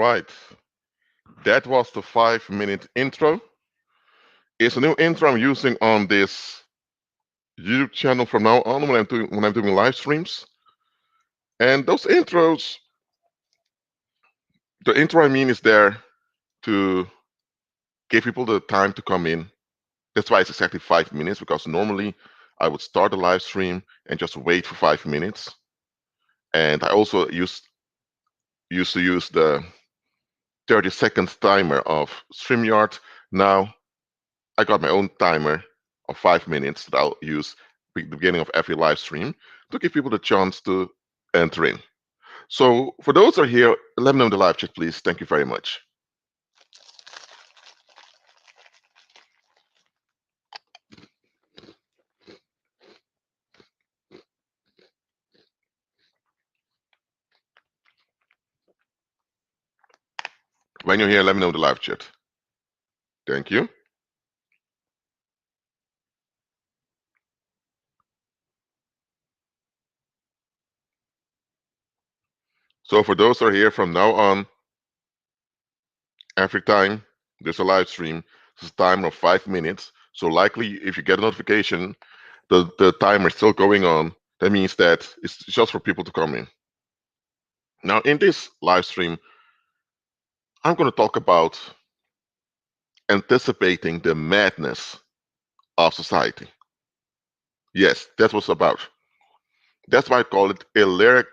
right. That was the 5-minute intro. It's a new intro I'm using on this YouTube channel from now on when I'm doing live streams. And those intros, the intro I mean is there to give people the time to come in. That's why it's exactly 5 minutes, because normally I would start a live stream and just wait for 5 minutes. And I also used to use the 30-second timer of StreamYard. Now I got my own timer of 5 minutes that I'll use at the beginning of every live stream to give people the chance to enter in. So for those that are here, let me know in the live chat, please. Thank you very much. When you're here, let me know in the live chat. Thank you. So for those that are here from now on, every time there's a live stream, it's a timer of 5 minutes. So likely if you get a notification, the timer is still going on. That means that it's just for people to come in. Now in this live stream, I'm going to talk about anticipating the madness of society. Yes, that's what it's about. That's why I call it Illyric.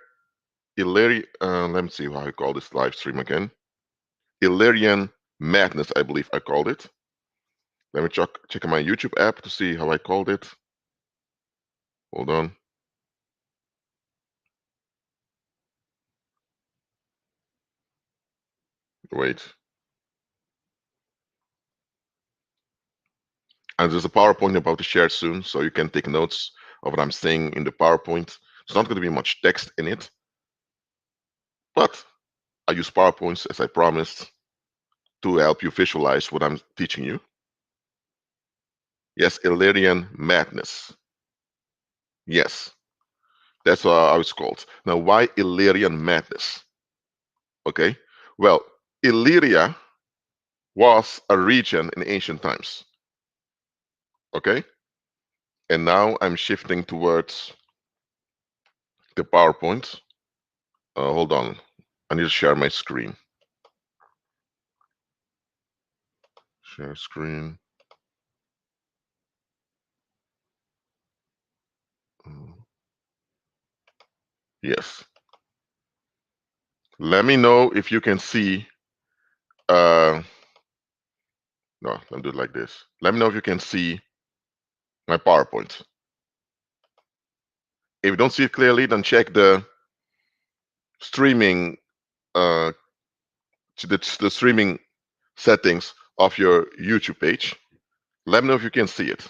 Let me see how I call this live stream again. Illyrian Madness, I believe I called it. Let me check my YouTube app to see how I called it. Hold on. Wait. And there's a PowerPoint about to share soon, so you can take notes of what I'm saying in the PowerPoint. There's not going to be much text in it, but I use PowerPoints, as I promised, to help you visualize what I'm teaching you. Yes, Illyrian Madness. Yes, that's how it's called. Now, why Illyrian Madness? Okay, well, Illyria was a region in ancient times. Okay, and now I'm shifting towards the PowerPoint. Hold on, I need to share my screen. Share screen. Yes. Let me know if you can see. No, let me do it like this. Let me know if you can see my PowerPoint. If you don't see it clearly, then check the streaming, the streaming settings of your YouTube page. Let me know if you can see it.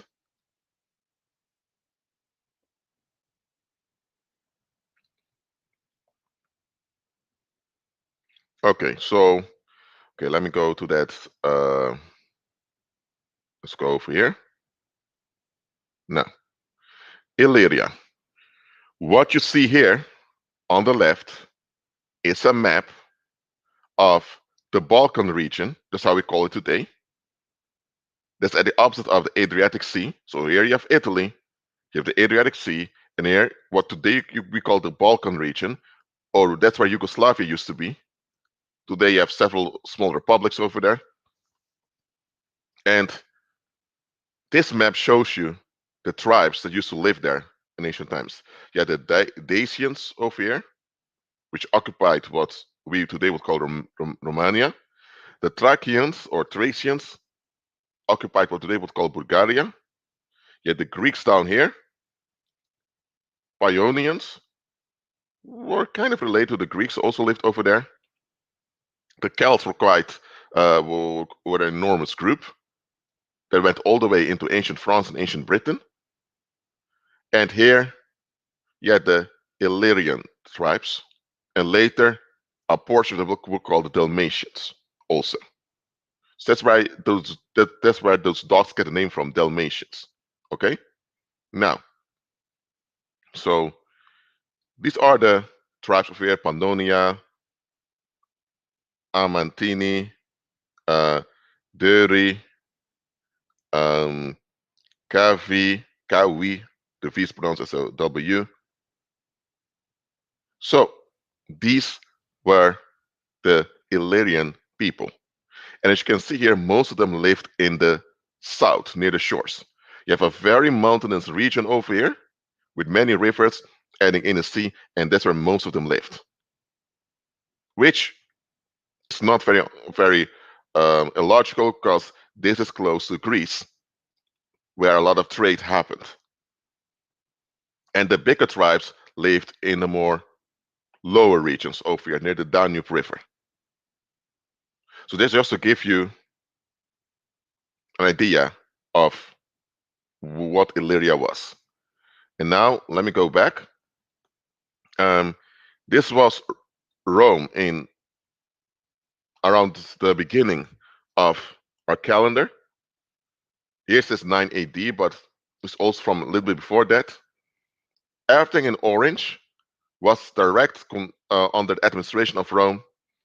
Okay, so let me go to that. Let's go over here. Now, Illyria. What you see here on the left is a map of the Balkan region. That's how we call it today. That's at the opposite of the Adriatic Sea. So here you have Italy, you have the Adriatic Sea, and here what today we call the Balkan region, or that's where Yugoslavia used to be. Today you have several small republics over there. And this map shows you the tribes that used to live there in ancient times. You had the Dacians over here, which occupied what we today would call Romania. The Thracians or Thracians occupied what today would call Bulgaria. You had the Greeks down here. Ionians were kind of related to the Greeks, also lived over there. The Celts were were an enormous group that went all the way into ancient France and ancient Britain. And here you had the Illyrian tribes, and later a portion of them we'll call the Dalmatians also. So that's where those dots get the name from, Dalmatians. Okay? Now, so these are the tribes of here, Pannonia, Amantini, Duri, Kawi, the V is pronounced as a W. So these were the Illyrian people. And as you can see here, most of them lived in the south, near the shores. You have a very mountainous region over here with many rivers ending in the sea, and that's where most of them lived. Which is not very illogical because this is close to Greece, where a lot of trade happened. And the bigger tribes lived in the more lower regions over here near the Danube River. So this just to give you an idea of what Illyria was. And now let me go back. This was Rome in around the beginning of our calendar. Here says 9 AD, but it's also from a little bit before that. Everything in orange was direct under the administration of Rome,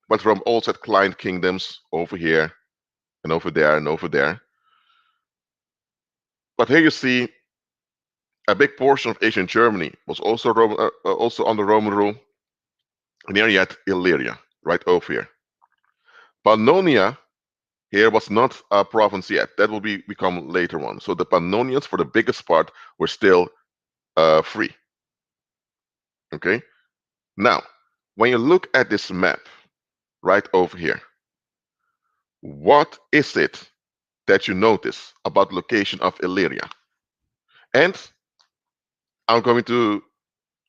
but Rome also had client kingdoms over here and over there and over there. But here you see a big portion of ancient Germany was also also under Roman rule. And here you had Illyria, right over here. Pannonia here was not a province yet. That will become later on. So the Pannonians, for the biggest part, were still free. Okay. Now, when you look at this map right over here, what is it that you notice about the location of Illyria? And I'm going to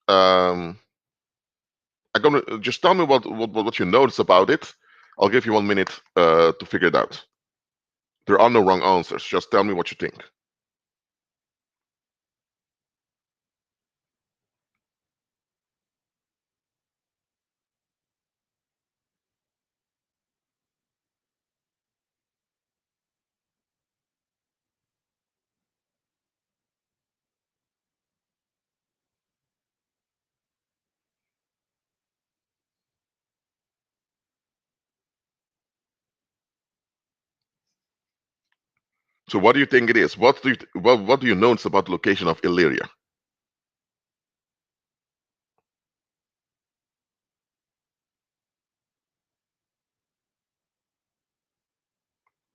I'm gonna just tell me what you notice about it. I'll give you 1 minute to figure it out. There are no wrong answers. Just tell me what you think. So what do you think it is? What do you notice about the location of Illyria?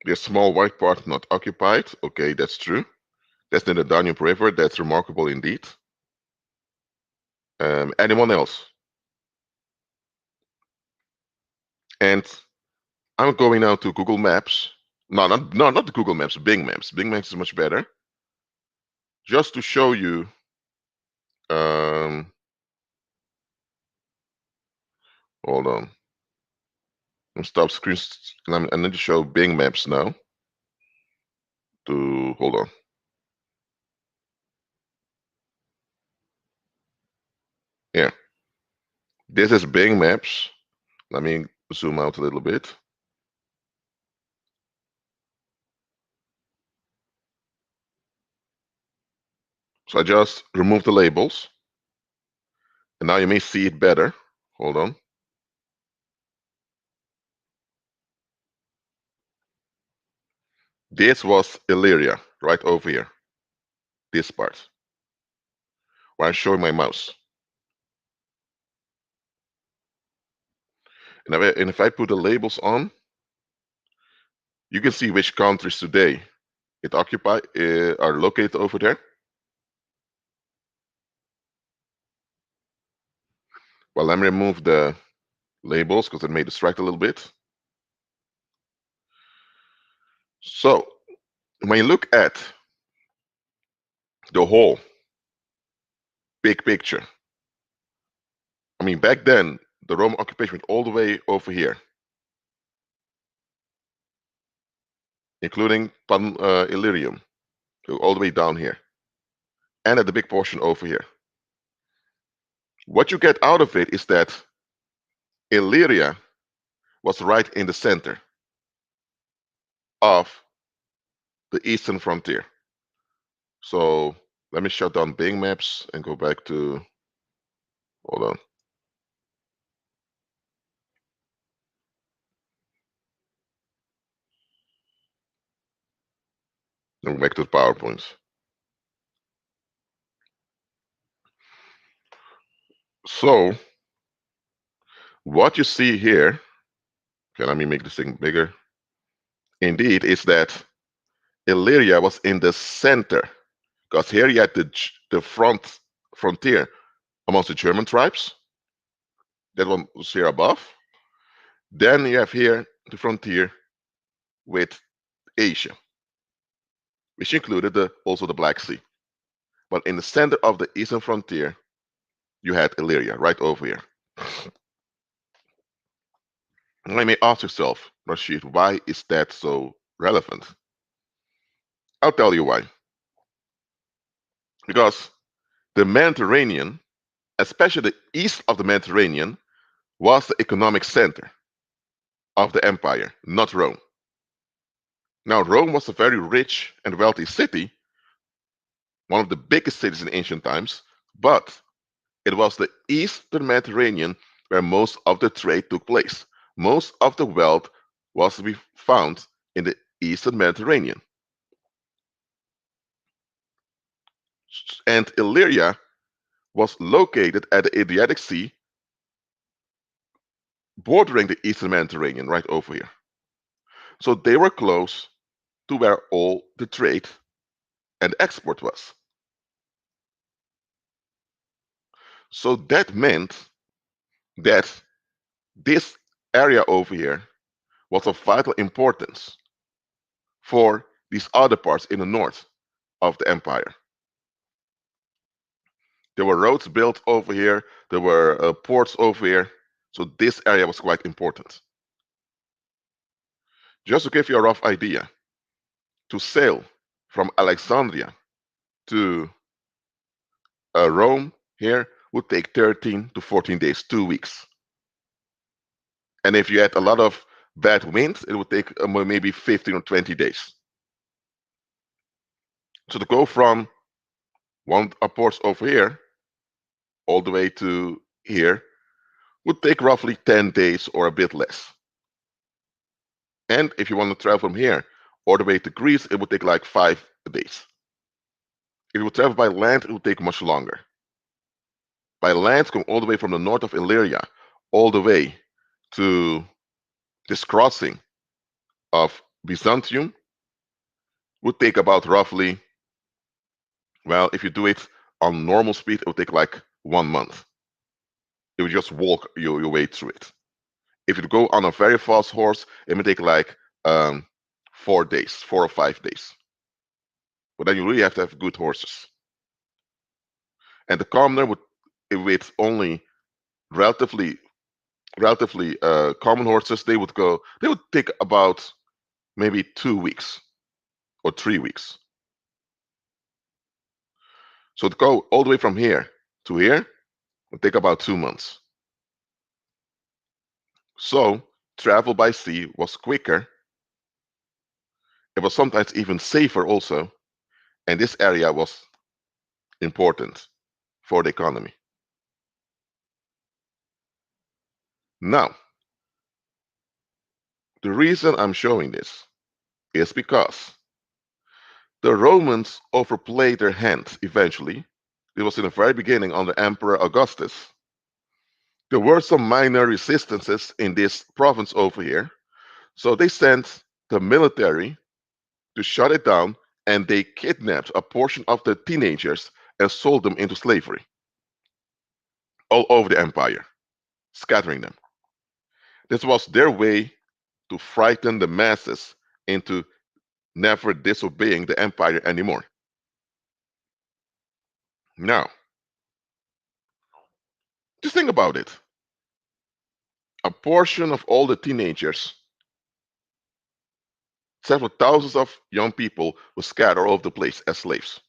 The small white part not occupied. Okay, that's true. That's near the Danube River. That's remarkable indeed. Anyone else? And I'm going now to Google Maps. No, not the Google Maps. Bing Maps. Bing Maps is much better. Just to show you. Hold on. Stop screen. I need to show Bing Maps now. Hold on. Yeah. This is Bing Maps. Let me zoom out a little bit. So I just remove the labels. And now you may see it better. Hold on. This was Illyria, right over here. This part. Where I'm showing my mouse. And if I put the labels on, you can see which countries today it are located over there. Well, let me remove the labels because it may distract a little bit. So when you look at the whole big picture, I mean, back then, the Roman occupation went all the way over here, including Illyrium, all the way down here, and at the big portion over here. What you get out of it is that Illyria was right in the center of the eastern frontier. So let me shut down Bing Maps and go back to, hold on. Now back to the PowerPoint. So what you see here, okay, let me make this thing bigger. Indeed, is that Illyria was in the center, because here you had the frontier amongst the German tribes. That one was here above. Then you have here the frontier with Asia, which included also the Black Sea. But in the center of the eastern frontier, you had Illyria right over here. And you may ask yourself, Rashid, why is that so relevant? I'll tell you why. Because the Mediterranean, especially the east of the Mediterranean, was the economic center of the empire, not Rome. Now, Rome was a very rich and wealthy city, one of the biggest cities in ancient times, but it was the eastern Mediterranean where most of the trade took place. Most of the wealth was to be found in the eastern Mediterranean. And Illyria was located at the Adriatic Sea, bordering the eastern Mediterranean right over here. So they were close to where all the trade and export was. So that meant that this area over here was of vital importance for these other parts in the north of the empire. There were roads built over here, there were ports over here, so this area was quite important. Just to give you a rough idea, to sail from Alexandria to Rome here would take 13 to 14 days, 2 weeks. And if you had a lot of bad winds, it would take maybe 15 or 20 days. So to go from one port over here all the way to here would take roughly 10 days or a bit less. And if you want to travel from here all the way to Greece, it would take like 5 days. If you would travel by land, it would take much longer. By land, going all the way from the north of Illyria all the way to this crossing of Byzantium would take about roughly, well, if you do it on normal speed, it would take like 1 month. It would just walk your way through it. If you go on a very fast horse, it may take like 4 days, 4 or 5 days. But then you really have to have good horses. And the commoner would, with only relatively common horses, they would take about maybe 2 weeks or 3 weeks. So to go all the way from here to here would take about 2 months. So travel by sea was quicker. It was sometimes even safer also, and this area was important for the economy. Now, the reason I'm showing this is because the Romans overplayed their hand eventually. It was in the very beginning under Emperor Augustus. There were some minor resistances in this province over here, so they sent the military to shut it down, and they kidnapped a portion of the teenagers and sold them into slavery all over the empire, scattering them. This was their way to frighten the masses into never disobeying the empire anymore. Now, just think about it. A portion of all the teenagers, several thousands of young people, were scattered all over the place as slaves.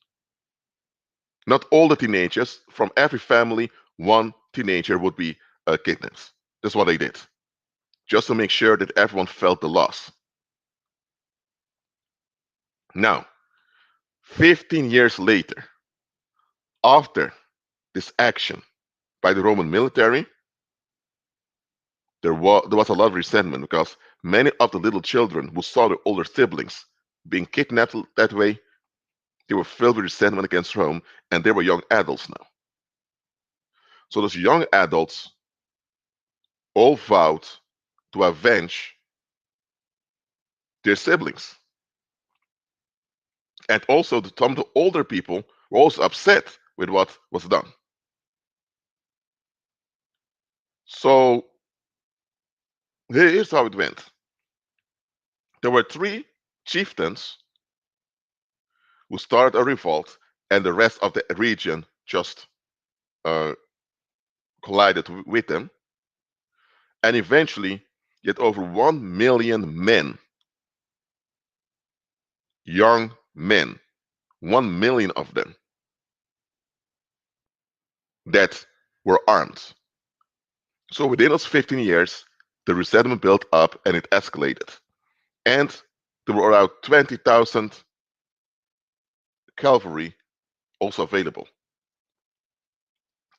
Not all the teenagers, from every family, one teenager would be kidnapped. That's what they did, just to make sure that everyone felt the loss. Now, 15 years later, after this action by the Roman military, there was a lot of resentment because many of the little children who saw their older siblings being kidnapped that way. They were filled with resentment against Rome, and they were young adults now. So those young adults all vowed to avenge their siblings. And also, some of the older people were also upset with what was done. So here's how it went. There were three chieftains who started a revolt, and the rest of the region just uh, collided with them. And eventually, yet over 1 million men, young men, 1 million of them, that were armed. So within those 15 years, the resentment built up and it escalated. And there were around 20,000 cavalry also available.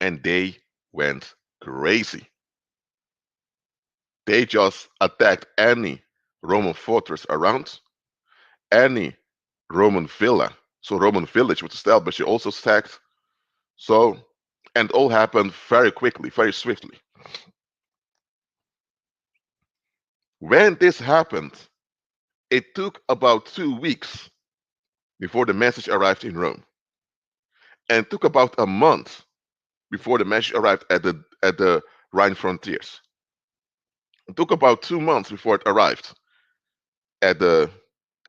And they went crazy. They just attacked any Roman fortress around, any Roman villa. So Roman village was established, they also sacked. So, and all happened very quickly, very swiftly. When this happened, it took about 2 weeks before the message arrived in Rome, and it took about a month before the message arrived at the Rhine frontiers. It took about 2 months before it arrived at the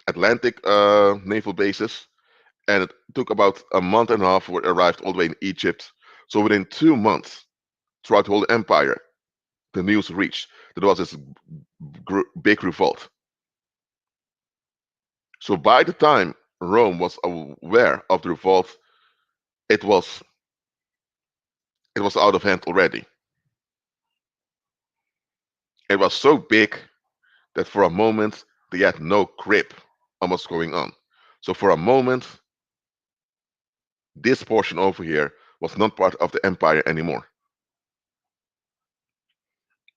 Atlantic naval bases, and it took about a month and a half before it arrived all the way in Egypt. So within 2 months, throughout the whole empire, the news reached that there was this big revolt. So by the time Rome was aware of the revolt, it was it was out of hand already. It was so big that for a moment they had no grip on what's going on. So for a moment, this portion over here was not part of the empire anymore.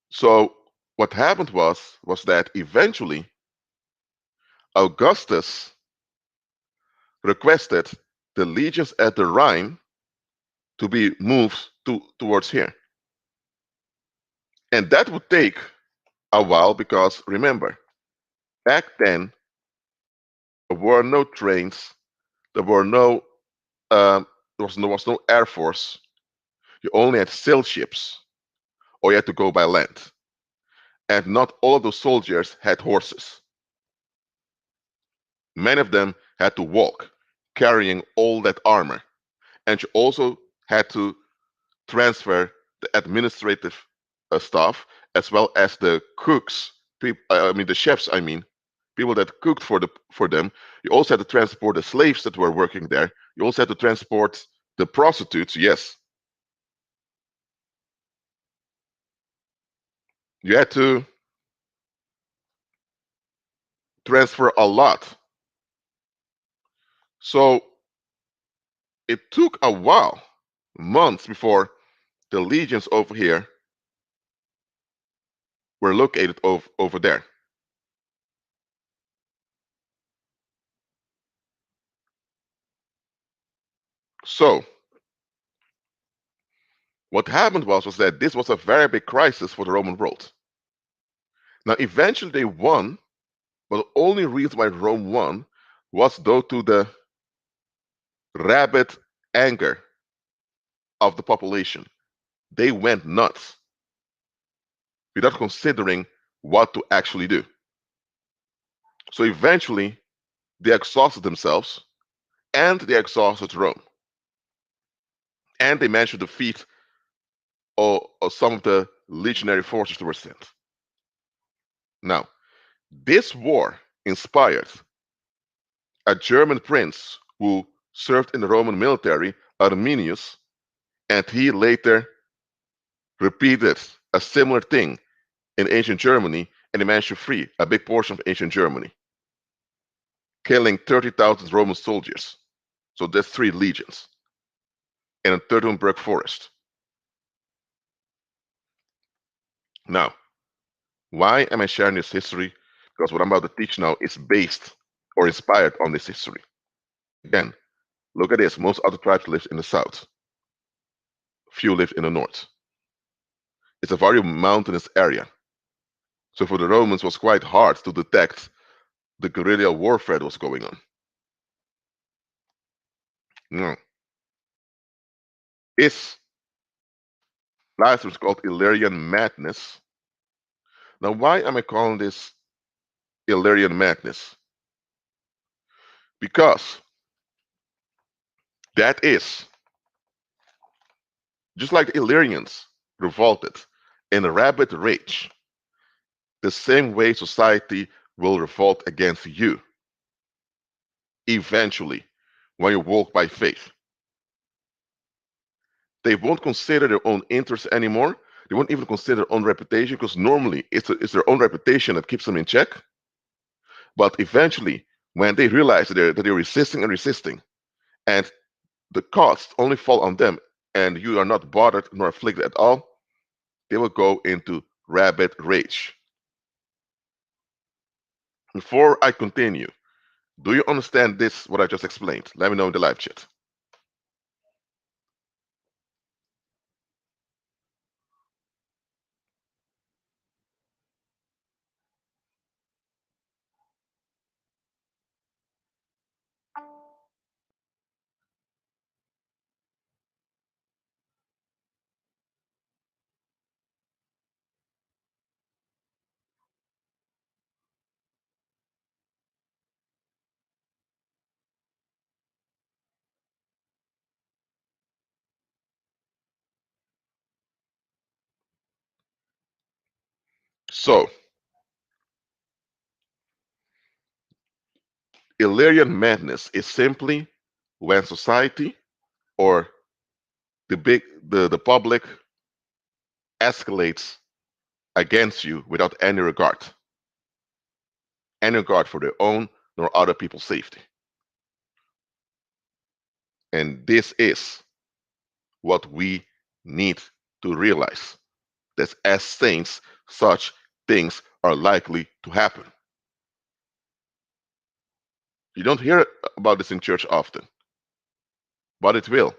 So what happened was that eventually Augustus requested the legions at the Rhine to be moved towards here. And that would take a while because remember, back then there were no trains, there were no was no air force. You only had sail ships, or you had to go by land. And not all of those soldiers had horses. Many of them had to walk, carrying all that armor. And you also had to transfer the administrative staff as well as the cooks, I mean the chefs, I mean, people that cooked for them. You also had to transport the slaves that were working there. You also had to transport the prostitutes, yes. You had to transfer a lot. So it took a while, months before the legions over here were located over there. So what happened was that this was a very big crisis for the Roman world. Now eventually they won, but the only reason why Rome won was due to the rabid anger of the population. They went nuts without considering what to actually do. So eventually they exhausted themselves and they exhausted Rome. And they managed to defeat some of the legionary forces that were sent. Now, this war inspired a German prince who served in the Roman military, Arminius, and he later repeated a similar thing in ancient Germany, and he managed to free a big portion of ancient Germany, killing 30,000 Roman soldiers. So that's 3 legions in a Teutoburg forest. Now, why am I sharing this history? Because what I'm about to teach now is based or inspired on this history. Again, look at this. Most other tribes live in the south. Few live in the north. It's a very mountainous area. So for the Romans, it was quite hard to detect the guerrilla warfare that was going on. Now, this last was called Illyrian Madness. Now, why am I calling this Illyrian Madness? Because that is, just like the Illyrians revolted in a rabid rage, the same way society will revolt against you eventually when you walk by faith. They won't consider their own interests anymore. They won't even consider their own reputation, because normally it's their own reputation that keeps them in check. But eventually, when they realize that they're resisting and resisting, and the costs only fall on them, and you are not bothered nor afflicted at all, they will go into rabid rage. Before I continue, do you understand this, what I just explained? Let me know in the live chat. So, Illyrian madness is simply when society or the public escalates against you without any regard for their own nor other people's safety. And this is what we need to realize, that as saints, such things are likely to happen. You don't hear about this in church often, but it will.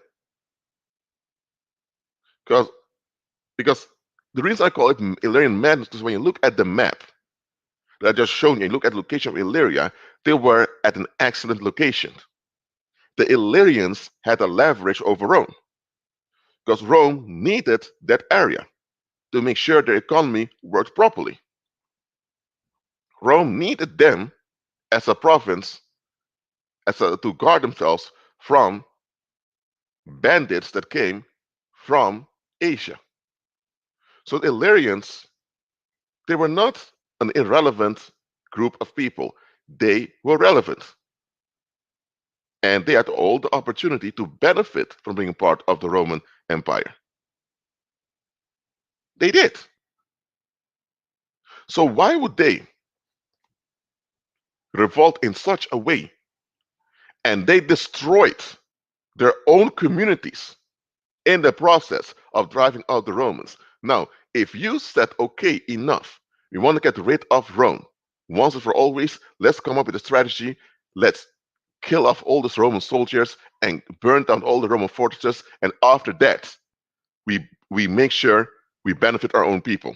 Because, because the reason I call it Illyrian Madness is when you look at the map that I just shown you, and look at the location of Illyria, they were at an excellent location. The Illyrians had a leverage over Rome, because Rome needed that area to make sure their economy worked properly. Rome needed them as a province to guard themselves from bandits that came from Asia. So the Illyrians, they were not an irrelevant group of people. They were relevant. And they had all the opportunity to benefit from being part of the Roman Empire. They did. So why would they revolt in such a way? And they destroyed their own communities in the process of driving out the Romans. Now, if you said, okay, enough, we want to get rid of Rome once and for always, let's come up with a strategy. Let's kill off all these Roman soldiers and burn down all the Roman fortresses. And after that, we make sure we benefit our own people.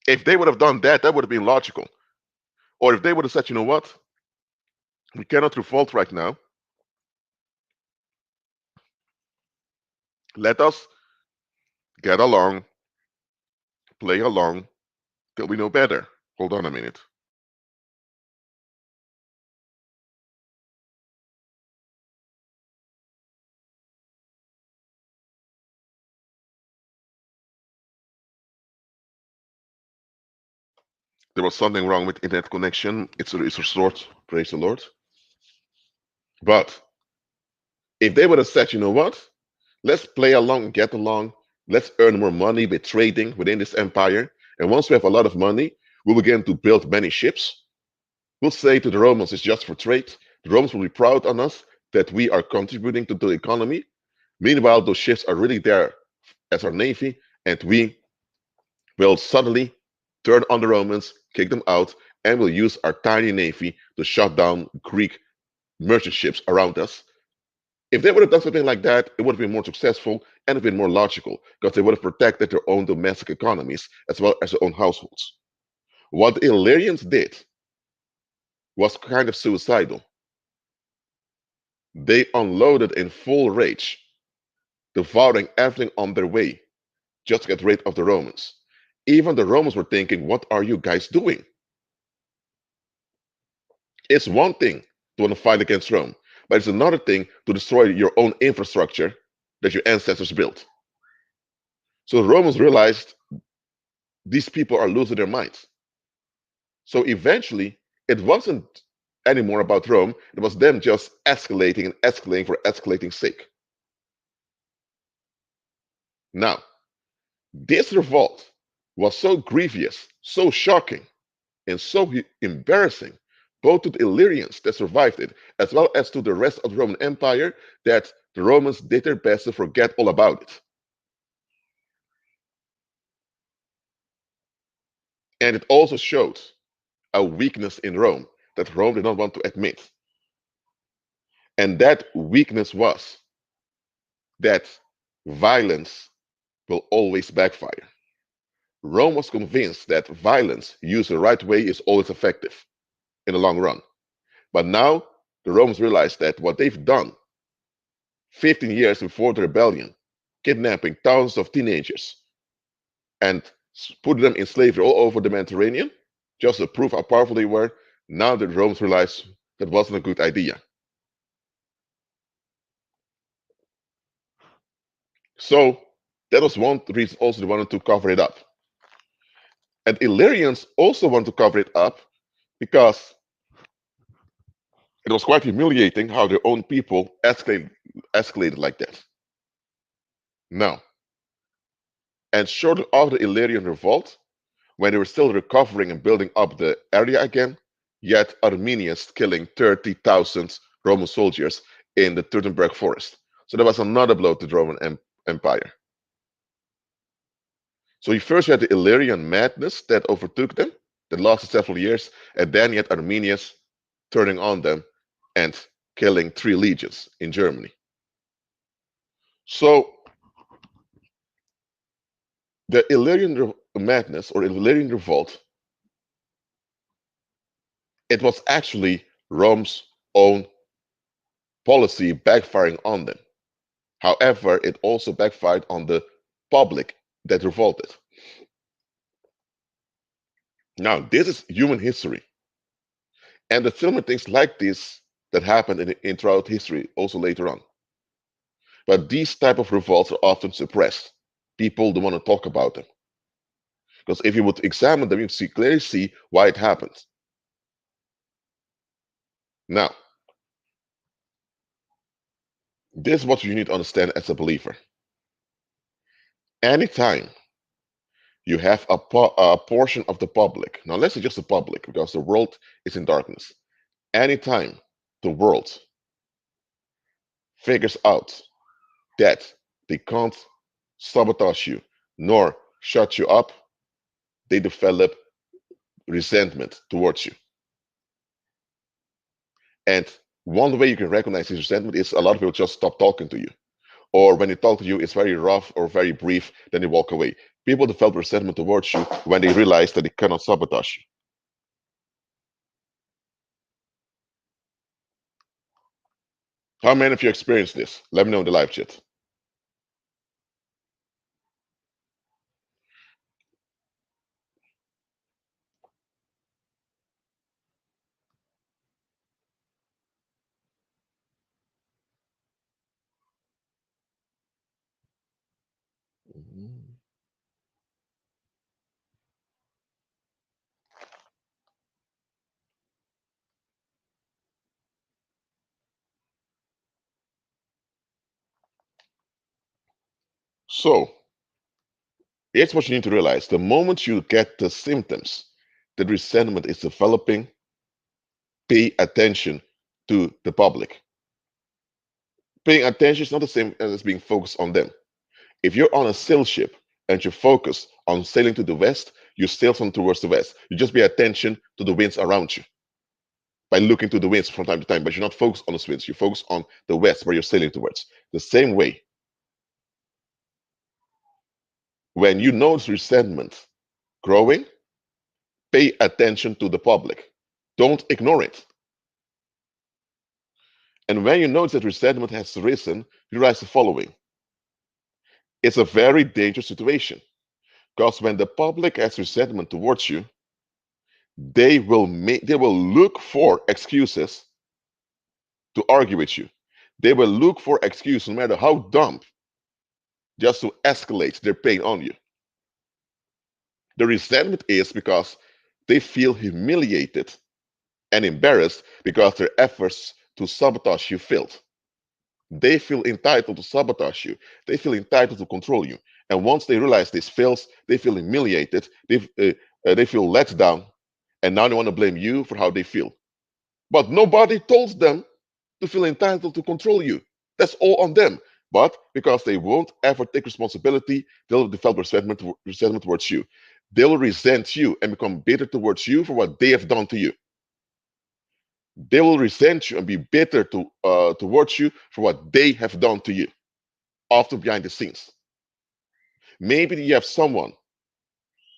If they would have done that, that would have been logical. Or if they would have said, you know what, we cannot revolt right now. Let us get along, play along till we know better. Hold on a minute. There was something wrong with internet connection. It's restored. Praise the Lord. But if they would have said, you know what, let's play along, get along, let's earn more money by trading within this empire. And once we have a lot of money, we'll begin to build many ships. We'll say to the Romans, it's just for trade. The Romans will be proud on us that we are contributing to the economy. Meanwhile, those ships are really there as our navy, and we will suddenly turn on the Romans, kick them out, and we'll use our tiny navy to shut down Greek merchant ships around us. If they would have done something like that, it would have been more successful and have been more logical because they would have protected their own domestic economies as well as their own households. What the Illyrians did was kind of suicidal. They unloaded in full rage, devouring everything on their way just to get rid of the Romans. Even the Romans were thinking, what are you guys doing? It's one thing to want to fight against Rome, but it's another thing to destroy your own infrastructure that your ancestors built. So the Romans realized these people are losing their minds. So eventually, it wasn't anymore about Rome, it was them just escalating and escalating for escalating's sake. Now, this revolt was so grievous, so shocking, and so embarrassing, both to the Illyrians that survived it, as well as to the rest of the Roman Empire, that the Romans did their best to forget all about it. And it also showed a weakness in Rome that Rome did not want to admit. And that weakness was that violence will always backfire. Rome was convinced that violence used the right way is always effective in the long run. But now the Romans realized that what they've done 15 years before the rebellion, kidnapping thousands of teenagers and putting them in slavery all over the Mediterranean, just to prove how powerful they were, now the Romans realized that wasn't a good idea. So that was one reason also they wanted to cover it up. And Illyrians also want to cover it up because it was quite humiliating how their own people escalated like that. Now, and shortly after the Illyrian revolt, when they were still recovering and building up the area again, yet Arminius killing 30,000 Roman soldiers in the Teutoburg forest. So that was another blow to the Roman Empire. So you first had the Illyrian Madness that overtook them, that lasted several years, and then you had Arminius turning on them and killing 3 legions in Germany. So the Illyrian Madness or Illyrian Revolt, it was actually Rome's own policy backfiring on them. However, it also backfired on the public that revolted. Now, this is human history. And the similar things like this that happened in throughout history also later on. But these type of revolts are often suppressed. People don't want to talk about them. Because if you would examine them, you clearly see why it happened. Now, this is what you need to understand as a believer. Anytime you have a portion of the public, now let's say just the public, because the world is in darkness. Anytime the world figures out that they can't sabotage you nor shut you up, they develop resentment towards you. And one way you can recognize this resentment is a lot of people just stop talking to you. Or when they talk to you, it's very rough or very brief, then they walk away. People develop resentment towards you when they realize that they cannot sabotage you. How many of you experienced this? Let me know in the live chat. So, here's what you need to realize. The moment you get the symptoms that resentment is developing, pay attention to the public. Paying attention is not the same as being focused on them. If you're on a sail ship and you focus on sailing to the west, you sail on towards the west. You just pay attention to the winds around you by looking to the winds from time to time, but you're not focused on the winds. You focus on the west where you're sailing towards. The same way, when you notice resentment growing, pay attention to the public. Don't ignore it. And when you notice that resentment has risen, you realize the following. It's a very dangerous situation because when the public has resentment towards you, they will look for excuses to argue with you. They will look for excuses, no matter how dumb, just to escalate their pain on you. The resentment is because they feel humiliated and embarrassed because their efforts to sabotage you failed. They feel entitled to sabotage you. They feel entitled to control you. And once they realize this fails, they feel humiliated. They feel let down. And now they want to blame you for how they feel. But nobody told them to feel entitled to control you. That's all on them. But because they won't ever take responsibility, they'll develop resentment towards you. They'll resent you and become bitter towards you for what they have done to you. They will resent you and be bitter towards you for what they have done to you, often behind the scenes. Maybe you have someone,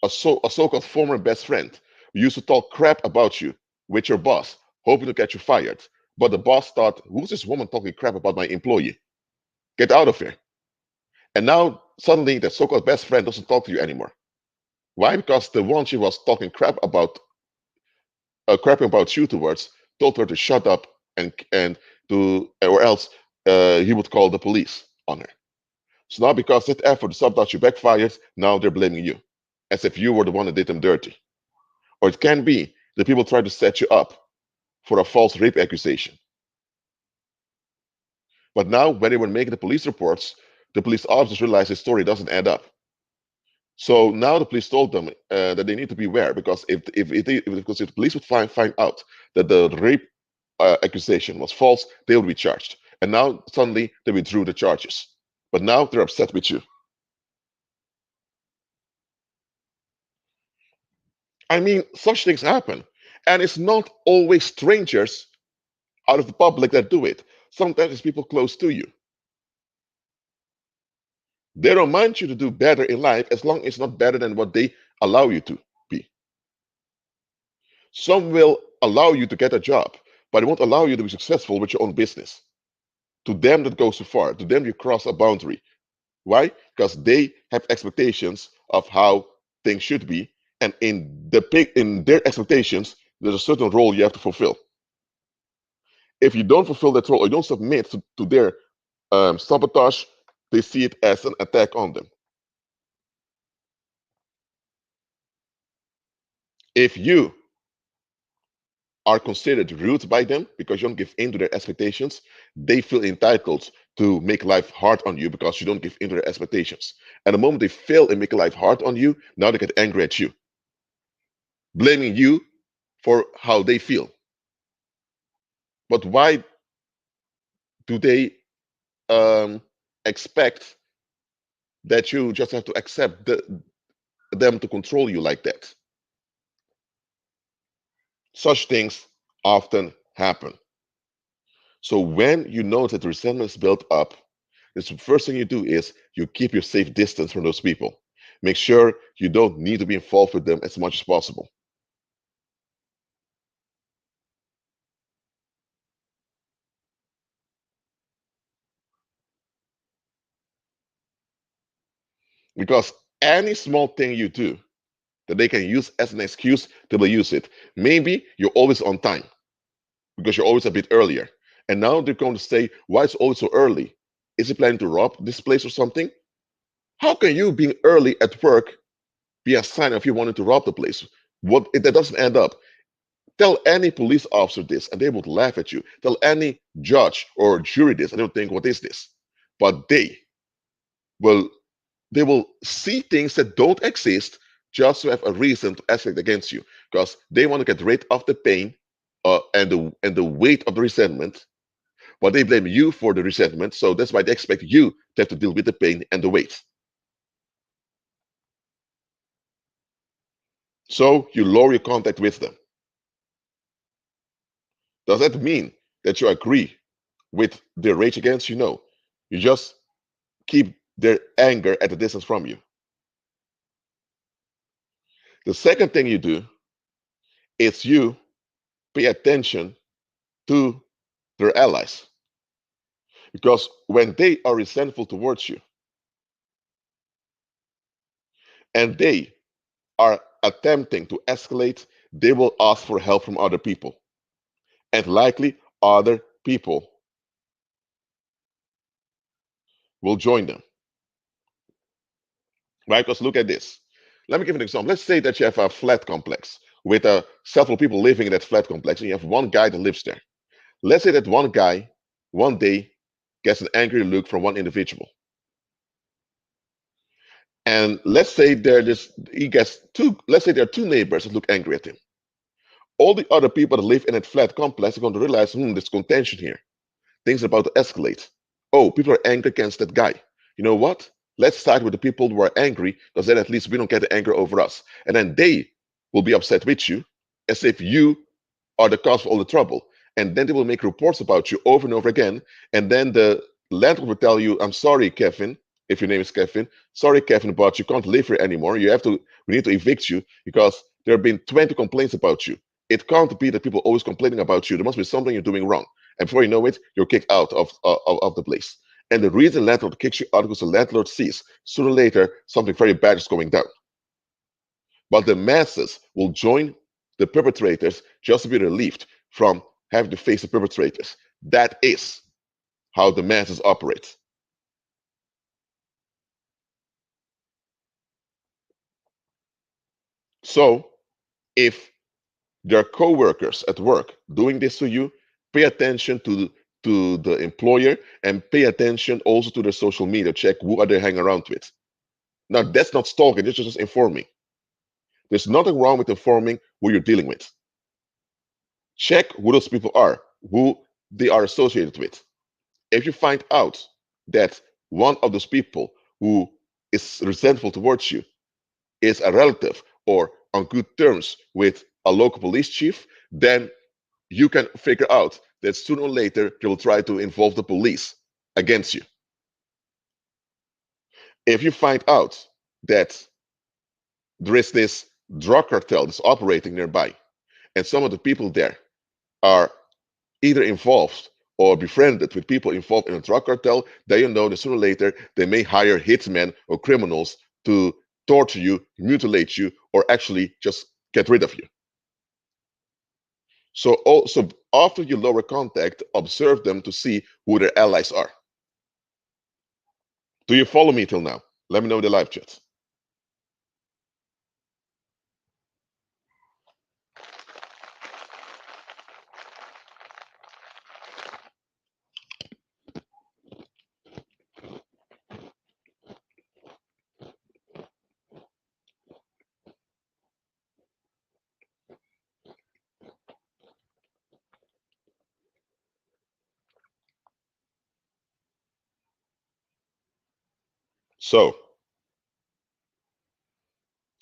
a so-called former best friend, who used to talk crap about you with your boss, hoping to get you fired. But the boss thought, who's this woman talking crap about my employee? Get out of here. And now suddenly that so-called best friend doesn't talk to you anymore. Why? Because the one she was talking crap about you towards told her to shut up and to or else he would call the police on her. So now because that effort to sabotage you backfired, now they're blaming you, as if you were the one that did them dirty. Or it can be that people try to set you up for a false rape accusation. But now when they were making the police reports, the police officers realized the story doesn't add up. So now the police told them that they need to beware because because if the police would find out that the rape accusation was false, they would be charged. And now suddenly they withdrew the charges. But now they're upset with you. I mean, such things happen. And it's not always strangers out of the public that do it. Sometimes it's people close to you. They remind you to do better in life as long as it's not better than what they allow you to be. Some will allow you to get a job, but it won't allow you to be successful with your own business. To them, that goes too far. To them, you cross a boundary. Why? Because they have expectations of how things should be, and in their expectations, there's a certain role you have to fulfill. If you don't fulfill that role or you don't submit to their sabotage, they see it as an attack on them. If you are considered rude by them because you don't give in to their expectations, they feel entitled to make life hard on you because you don't give in to their expectations. And the moment they fail and make life hard on you, now they get angry at you, blaming you for how they feel. But why do they expect that you just have to accept them to control you like that? Such things often happen. So when you notice that resentment is built up, the first thing you do is you keep your safe distance from those people. Make sure you don't need to be involved with them as much as possible. Because any small thing you do that they can use as an excuse, they will use it. Maybe you're always on time because you're always a bit earlier. And now they're going to say, why is it always so early? Is he planning to rob this place or something? How can you being early at work be a sign of you wanting to rob the place? What that doesn't add up. Tell any police officer this and they would laugh at you. Tell any judge or jury this and they'll think, what is this? But will they will see things that don't exist just to have a reason to escalate against you because they want to get rid of the pain and the weight of the resentment, but they blame you for the resentment. So that's why they expect you to have to deal with the pain and the weight. So you lower your contact with them. Does that mean that you agree with their rage against you? No. You just keep their anger at a distance from you. The second thing you do is you pay attention to their allies. Because when they are resentful towards you and they are attempting to escalate, they will ask for help from other people. And likely other people will join them. Right? Because look at this. Let me give an example. Let's say that you have a flat complex with several people living in that flat complex, and you have one guy that lives there. Let's say that one guy one day gets an angry look from one individual. And let's say he gets two, let's say there are two neighbors that look angry at him. All the other people that live in that flat complex are going to realize, there's contention here. Things are about to escalate. Oh, people are angry against that guy. You know what? Let's start with the people who are angry, because then at least we don't get the anger over us. And then they will be upset with you as if you are the cause of all the trouble. And then they will make reports about you over and over again. And then the landlord will tell you, I'm sorry, Kevin, if your name is Kevin, sorry, Kevin, but you can't live here anymore. We need to evict you because there have been 20 complaints about you. It can't be that people are always complaining about you. There must be something you're doing wrong. And before you know it, you're kicked out of the place. And the reason landlord kicks you out is because the landlord sees sooner or later something very bad is going down. But the masses will join the perpetrators just to be relieved from having to face the perpetrators. That is how the masses operate. So if there are co-workers at work doing this to you, pay attention to the employer and pay attention also to their social media. Check who are they hanging around with. Now that's not stalking, this is just informing. There's nothing wrong with informing who you're dealing with. Check who those people are, who they are associated with. If you find out that one of those people who is resentful towards you is a relative or on good terms with a local police chief, then you can figure out that sooner or later they will try to involve the police against you. If you find out that there is this drug cartel that's operating nearby, and some of the people there are either involved or befriended with people involved in a drug cartel, then you know that sooner or later they may hire hitmen or criminals to torture you, mutilate you, or actually just get rid of you. So also after you lower contact, observe them to see who their allies are. Do you follow me till now? Let me know in the live chat. So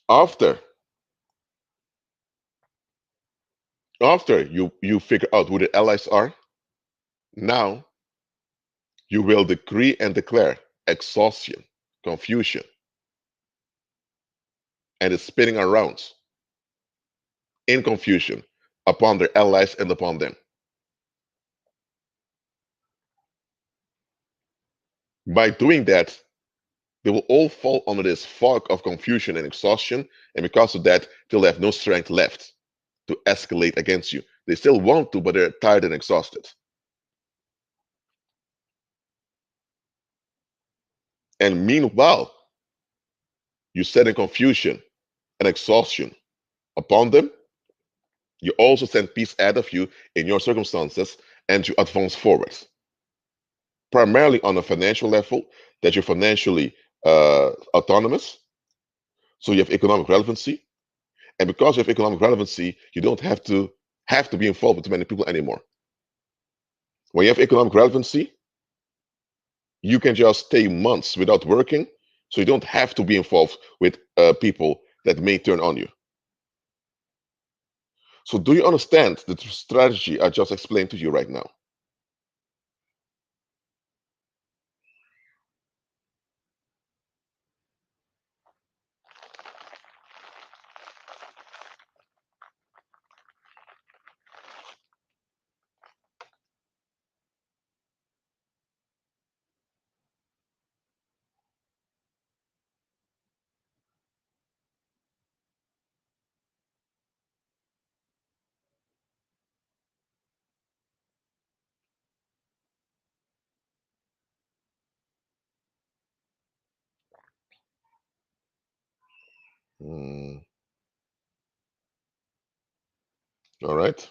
after you figure out who the allies are, now you will decree and declare exhaustion, confusion, and it's spinning around in confusion upon their allies and upon them. By doing that, they will all fall under this fog of confusion and exhaustion, and because of that, they'll have no strength left to escalate against you. They still want to, but they're tired and exhausted. And meanwhile, you set in confusion and exhaustion upon them. You also send peace ahead of you in your circumstances, and you advance forward. Primarily on a financial level, that you're financially autonomous, so you have economic relevancy. And because you have economic relevancy, you don't have to be involved with too many people anymore. When you have economic relevancy, you can just stay months without working, so you don't have to be involved with people that may turn on you. So do you understand the strategy I just explained to you right now? Mm, all right.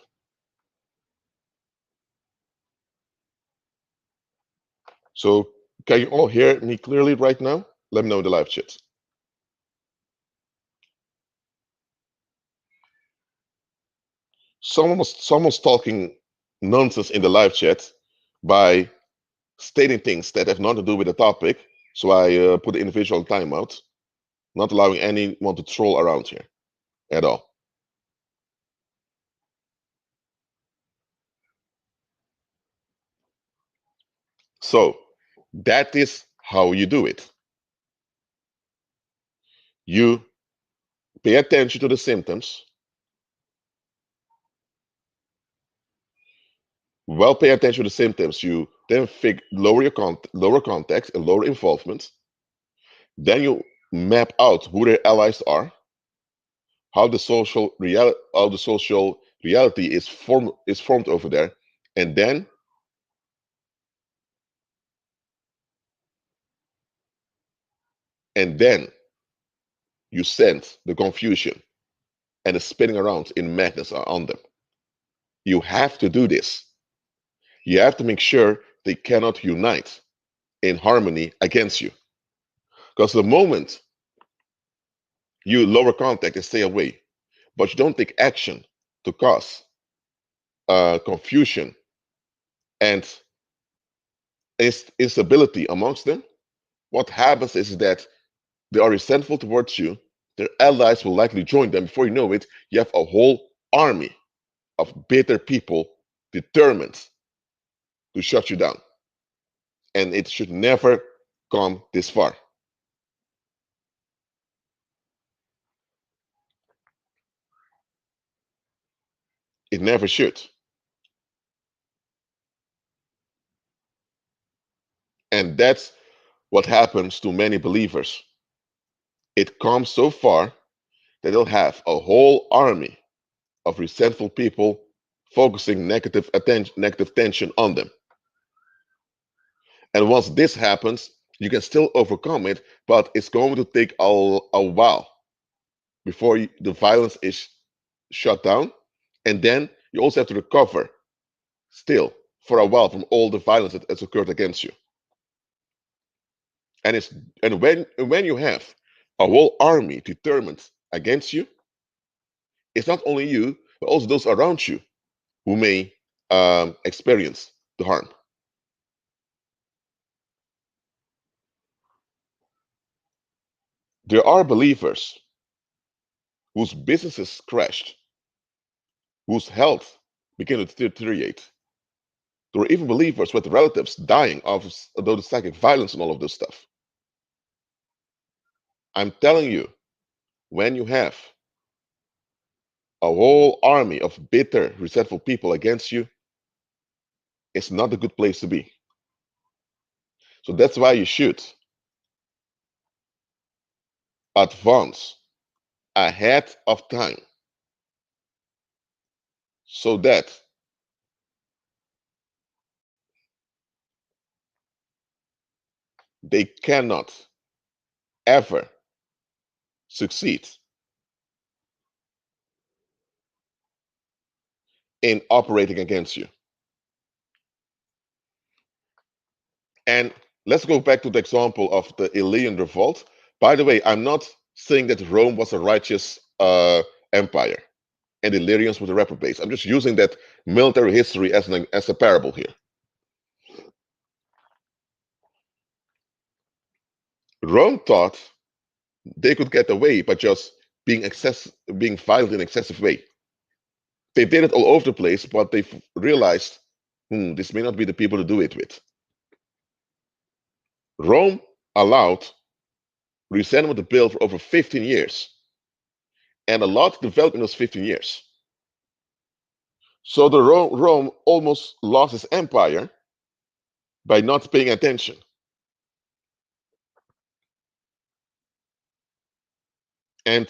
So can you all hear me clearly right now? Let me know in the live chat. Someone's talking nonsense in the live chat by stating things that have nothing to do with the topic. So I put the individual timeout, not allowing anyone to troll around here at all. So that is how you do it. You pay attention to the symptoms. Well, pay attention to the symptoms. You then lower your lower context and lower involvement. Then you map out who their allies are, how the social reality is formed over there, and then you send the confusion and the spinning around in madness on them. You have to do this. You have to make sure they cannot unite in harmony against you. Because the moment you lower contact and stay away, but you don't take action to cause confusion and instability amongst them, what happens is that they are resentful towards you. Their allies will likely join them. Before you know it, you have a whole army of bitter people determined to shut you down. And it should never come this far. It never should. And that's what happens to many believers. It comes so far that they'll have a whole army of resentful people focusing negative tension on them. And once this happens, you can still overcome it, but it's going to take a while before the violence is shut down. And then you also have to recover still for a while from all the violence that has occurred against you. And it's and when you have a whole army determined against you, it's not only you, but also those around you who may experience the harm. There are believers whose businesses crashed, whose health began to deteriorate. There were even believers with relatives dying of those psychic violence and all of this stuff. I'm telling you, when you have a whole army of bitter, resentful people against you, it's not a good place to be. So that's why you should advance ahead of time so that they cannot ever succeed in operating against you. And let's go back to the example of the Illyrian Revolt. By the way, I'm not saying that Rome was a righteous empire and the Illyrians were the reprobates. I'm just using that military history as a parable here. Rome thought they could get away by just being violent in excessive way. They did it all over the place, but they realized, this may not be the people to do it with. Rome allowed resentment to build for over 15 years, and a lot developed in those 15 years. So the Rome almost lost its empire by not paying attention. And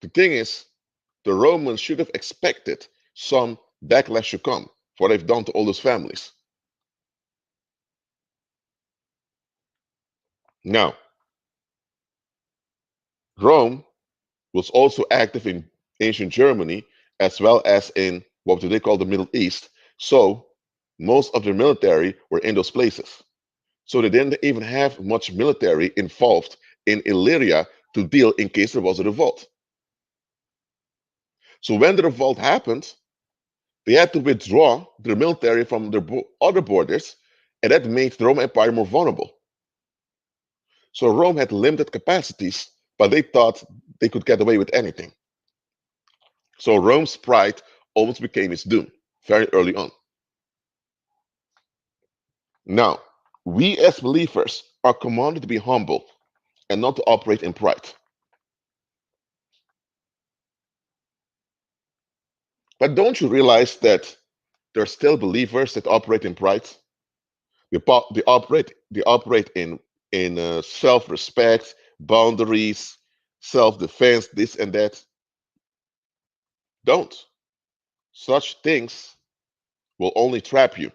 the thing is, the Romans should have expected some backlash to come for what they've done to all those families. Now, Rome was also active in ancient Germany as well as in what do they call the Middle East. So most of their military were in those places. So they didn't even have much military involved in Illyria to deal in case there was a revolt. So when the revolt happened, they had to withdraw their military from their other borders, and that made the Roman Empire more vulnerable. So Rome had limited capacities, but they thought they could get away with anything. So Rome's pride almost became its doom very early on. Now, we as believers are commanded to be humble and not to operate in pride. But don't you realize that there are still believers that operate in pride? They operate in self-respect, boundaries, self-defense, this and that. Don't. Such things will only trap you.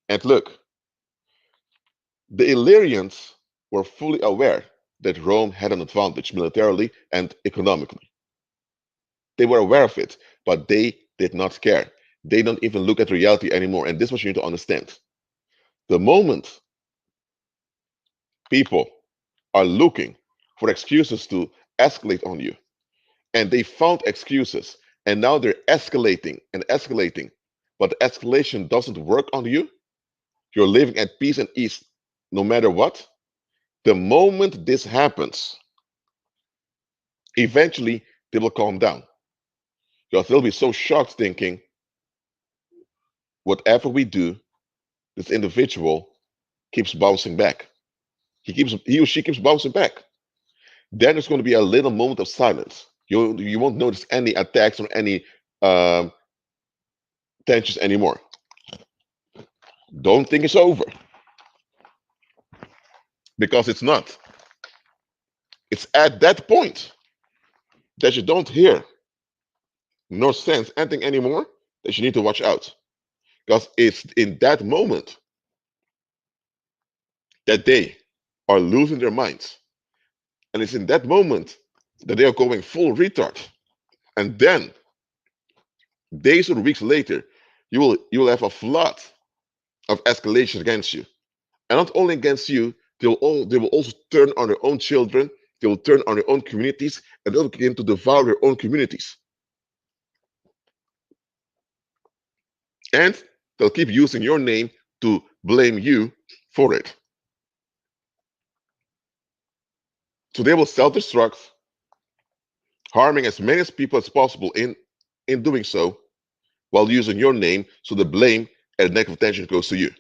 And look, the Illyrians were fully aware that Rome had an advantage militarily and economically. They were aware of it, but they did not care. They don't even look at reality anymore. And this is what you need to understand. The moment people are looking for excuses to escalate on you, and they found excuses, and now they're escalating and escalating, but the escalation doesn't work on you, you're living at peace and ease no matter what. The moment this happens, eventually they will calm down. Because they'll be so shocked thinking, whatever we do, this individual keeps bouncing back. He or she keeps bouncing back. Then there's going to be a little moment of silence. You won't notice any attacks or any um, tensions anymore. Don't think it's over, because it's not. It's at that point that you don't hear nor sense anything anymore that you need to watch out. Because it's in that moment that they are losing their minds. And it's in that moment that they are going full retard. And then, days or weeks later, you will have a flood of escalation against you. And not only against you, they will also turn on their own children, they will turn on their own communities, and they'll begin to devour their own communities. And they'll keep using your name to blame you for it. So they will self-destruct, harming as many as people as possible in doing so, while using your name, so the blame and the negative attention goes to you.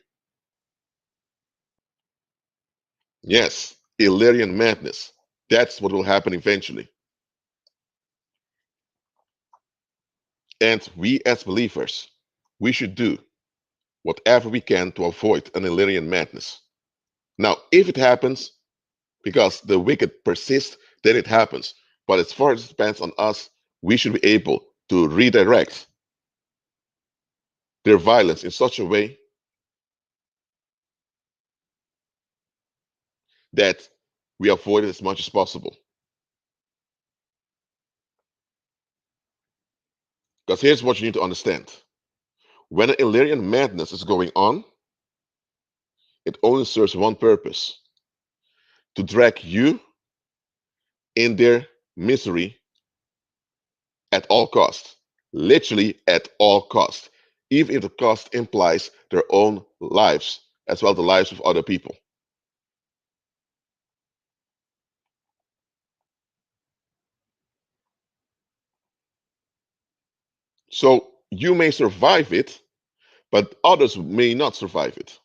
Yes, Illyrian madness. That's what will happen eventually. And we as believers, we should do whatever we can to avoid an Illyrian madness. Now, if it happens, because the wicked persist, then it happens. But as far as it depends on us, we should be able to redirect their violence in such a way that we avoid it as much as possible. Because here's what you need to understand. When an Illyrian madness is going on, it only serves one purpose: to drag you in their misery at all cost. Literally at all cost. Even if the cost implies their own lives, as well as the lives of other people. So you may survive it, but others may not survive it.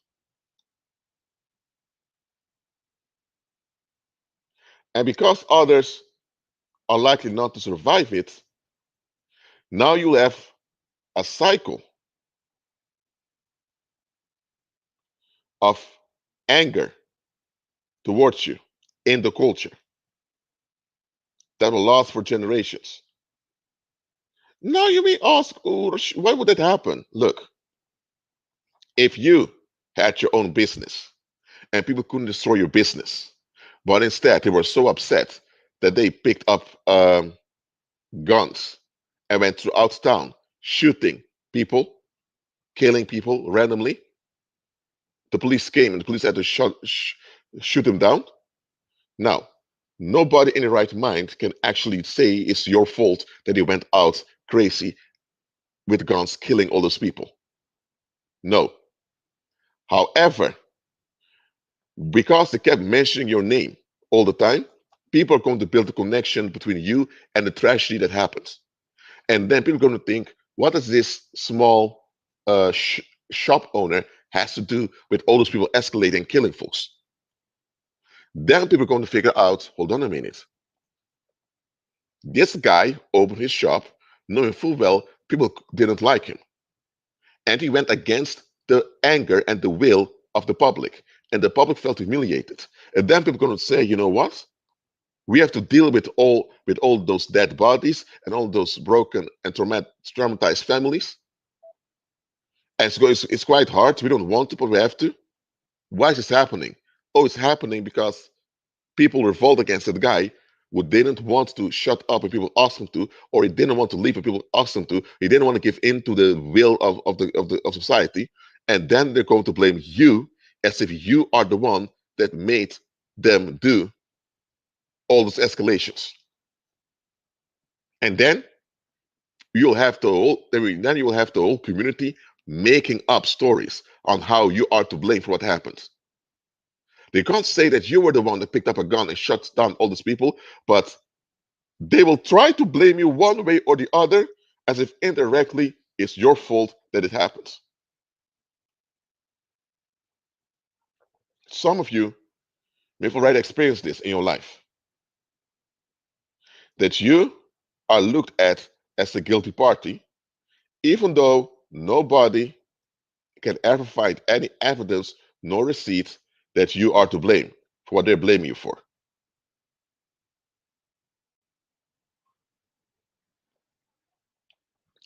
And because others are likely not to survive it, now you have a cycle of anger towards you in the culture that will last for generations. Now you may ask, oh, why would that happen? Look, if you had your own business and people couldn't destroy your business, but instead they were so upset that they picked up guns and went throughout town shooting people, killing people randomly. The police came and the police had to shoot them down. Now, nobody in the right mind can actually say it's your fault that they went out crazy with guns killing all those people. No. However, because they kept mentioning your name all the time, people are going to build a connection between you and the tragedy that happens. And then people are going to think, what does this small shop owner has to do with all those people escalating and killing folks? Then people are going to figure out, hold on a minute. This guy opened his shop knowing full well people didn't like him. And he went against the anger and the will of the public. And the public felt humiliated. And then people are going to say, you know what? We have to deal with all those dead bodies and all those broken and traumatized families. And it's quite hard. We don't want to, but we have to. Why is this happening? Oh, it's happening because people revolt against that guy who didn't want to shut up when people asked him to, or he didn't want to leave when people asked him to. He didn't want to give in to the will of society. And then they're going to blame you as if you are the one that made them do all those escalations. And then you will have the whole community making up stories on how you are to blame for what happened. They can't say that you were the one that picked up a gun and shot down all these people, but they will try to blame you one way or the other as if indirectly it's your fault that it happens. Some of you may have already experienced this in your life, that you are looked at as the guilty party, even though nobody can ever find any evidence nor receipt that you are to blame for what they're blaming you for.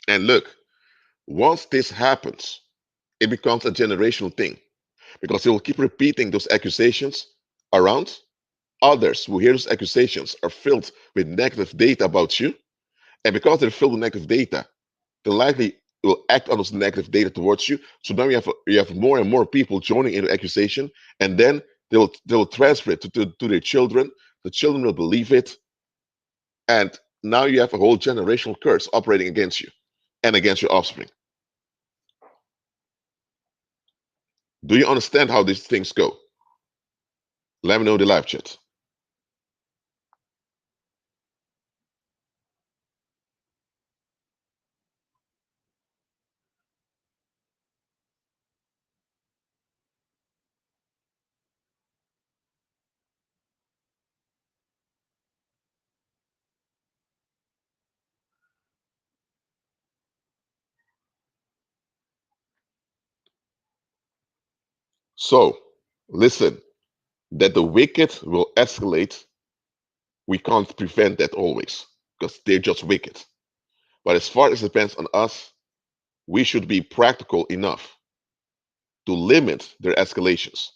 And look, once this happens, it becomes a generational thing because they will keep repeating those accusations around. Others who hear those accusations are filled with negative data about you. And because they're filled with negative data, they likely will act on those negative data towards you. So now you have more and more people joining in the accusation, and then they will transfer it to their children. The children will believe it, and now you have a whole generational curse operating against you and against your offspring. Do you understand how these things go? Let me know in the live chat. So, listen, that the wicked will escalate, we can't prevent that always because they're just wicked. But as far as it depends on us, we should be practical enough to limit their escalations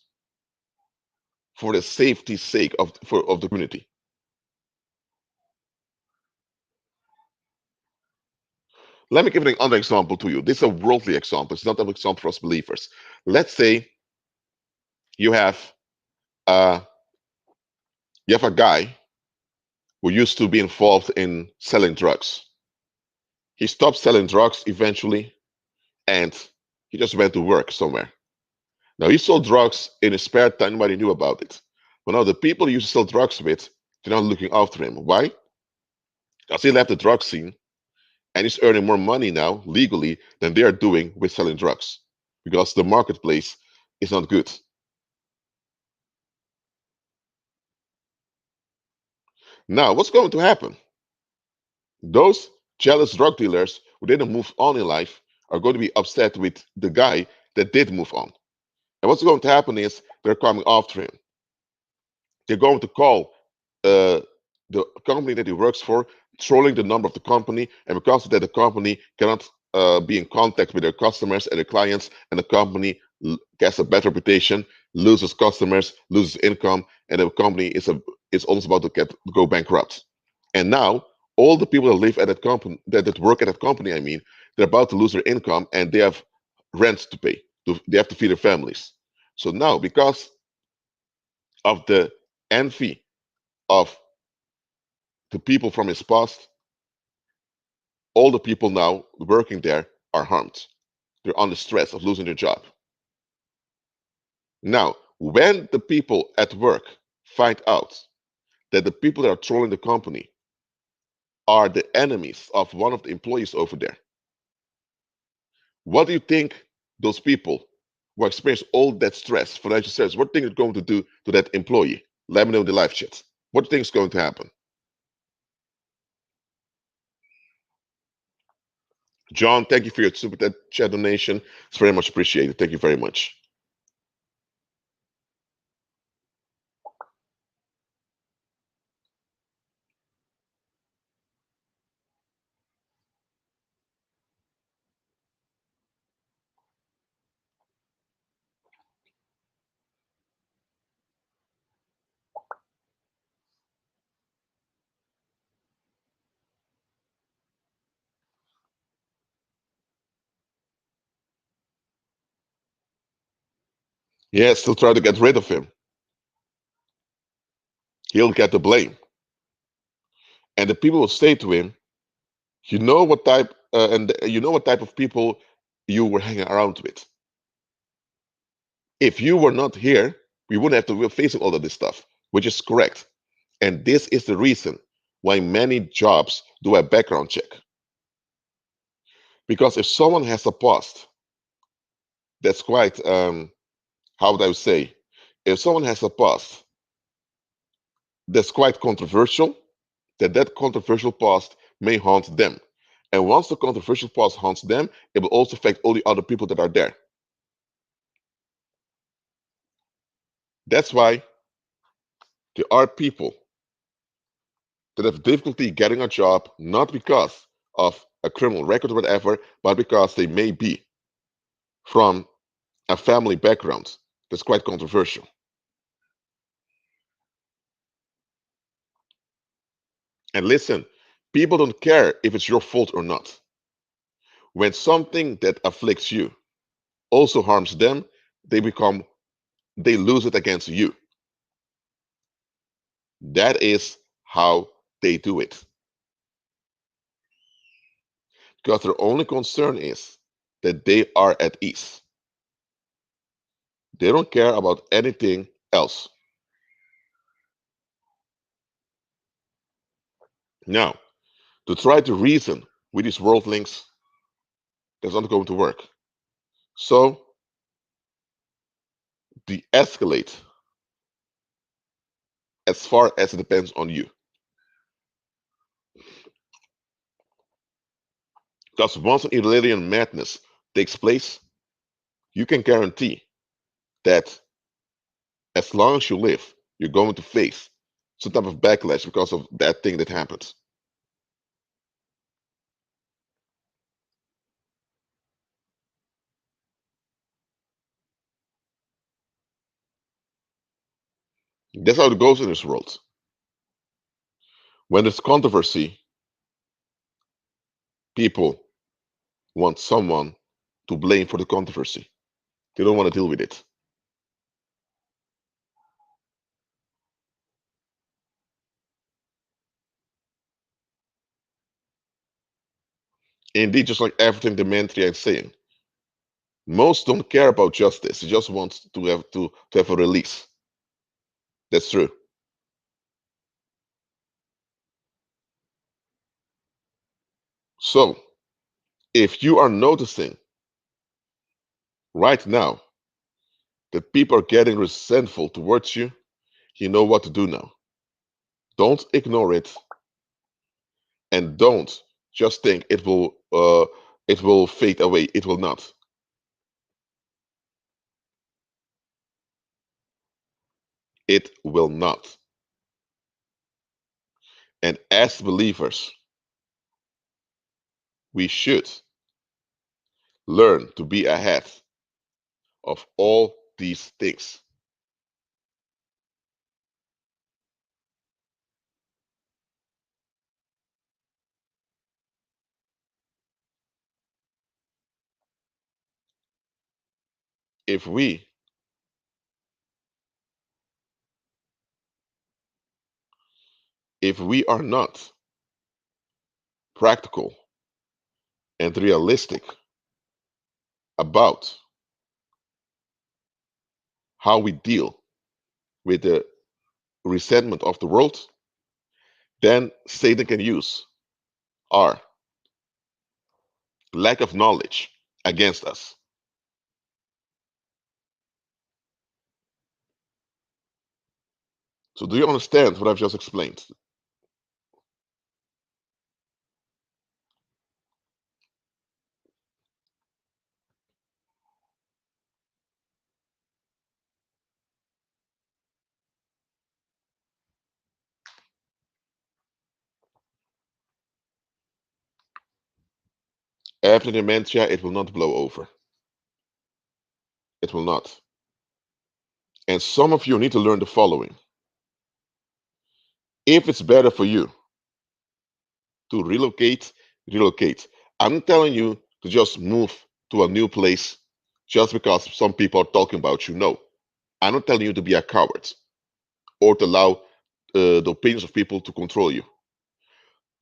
for the safety's sake of the community. Let me give another example to you. This is a worldly example. It's not an example for us believers. Let's say you have uh, you have a guy who used to be involved in selling drugs. He stopped selling drugs eventually, and he just went to work somewhere. Now he sold drugs in his spare time. Nobody knew about it. But now the people he used to sell drugs with, they're not looking after him. Why? Because he left the drug scene and he's earning more money now legally than they are doing with selling drugs because the marketplace is not good. Now, what's going to happen? Those jealous drug dealers who didn't move on in life are going to be upset with the guy that did move on. And what's going to happen is they're coming after him. They're going to call uh, the company that he works for, trolling the number of the company, and because of that, the company cannot be in contact with their customers and their clients, and the company gets a bad reputation, loses customers, loses income, and the company is almost about to go bankrupt. And now all the people that live at that company, that work at that company, I mean, they're about to lose their income, and they have rent to pay. They have to feed their families. So now, because of the envy of the people from his past, all the people now working there are harmed. They're under stress of losing their job. Now, when the people at work find out that the people that are trolling the company are the enemies of one of the employees over there, what do you think those people who experience all that stress, financial stress, what do you think they're going to do to that employee? Let me know in the live chat. What do you think is going to happen? John, thank you for your super chat donation. It's very much appreciated. Thank you very much. Yes, they'll try to get rid of him. He'll get the blame. And the people will say to him, you know what type and you know what type of people you were hanging around with. If you were not here, we wouldn't have to be facing all of this stuff, which is correct. And this is the reason why many jobs do a background check. Because if someone has a past that's quite, how would I say, if someone has a past that's quite controversial, that controversial past may haunt them. And once the controversial past haunts them, it will also affect all the other people that are there. That's why there are people that have difficulty getting a job, not because of a criminal record or whatever, but because they may be from a family background that's quite controversial. And listen, people don't care if it's your fault or not. When something that afflicts you also harms them, they lose it against you. That is how they do it. Because their only concern is that they are at ease. They don't care about anything else. Now, to try to reason with these worldlings, that's not going to work. So, de-escalate as far as it depends on you. Because once an Illyrian madness takes place, you can guarantee that as long as you live, you're going to face some type of backlash because of that thing that happens. That's how it goes in this world. When there's controversy, people want someone to blame for the controversy. They don't want to deal with it. Indeed, just like everything the Mantria is saying, most don't care about justice. They just want to have a release. That's true. So, if you are noticing right now that people are getting resentful towards you, you know what to do now. Don't ignore it, and don't just think it will fade away. It will not. It will not. And as believers, we should learn to be ahead of all these things. If we if we are not practical and realistic about how we deal with the resentment of the world, then Satan can use our lack of knowledge against us. So, do you understand what I've just explained? After dementia, it will not blow over. It will not. And some of you need to learn the following. If it's better for you to relocate, relocate. I'm not telling you to just move to a new place just because some people are talking about you. No, I'm not telling you to be a coward or to allow the opinions of people to control you.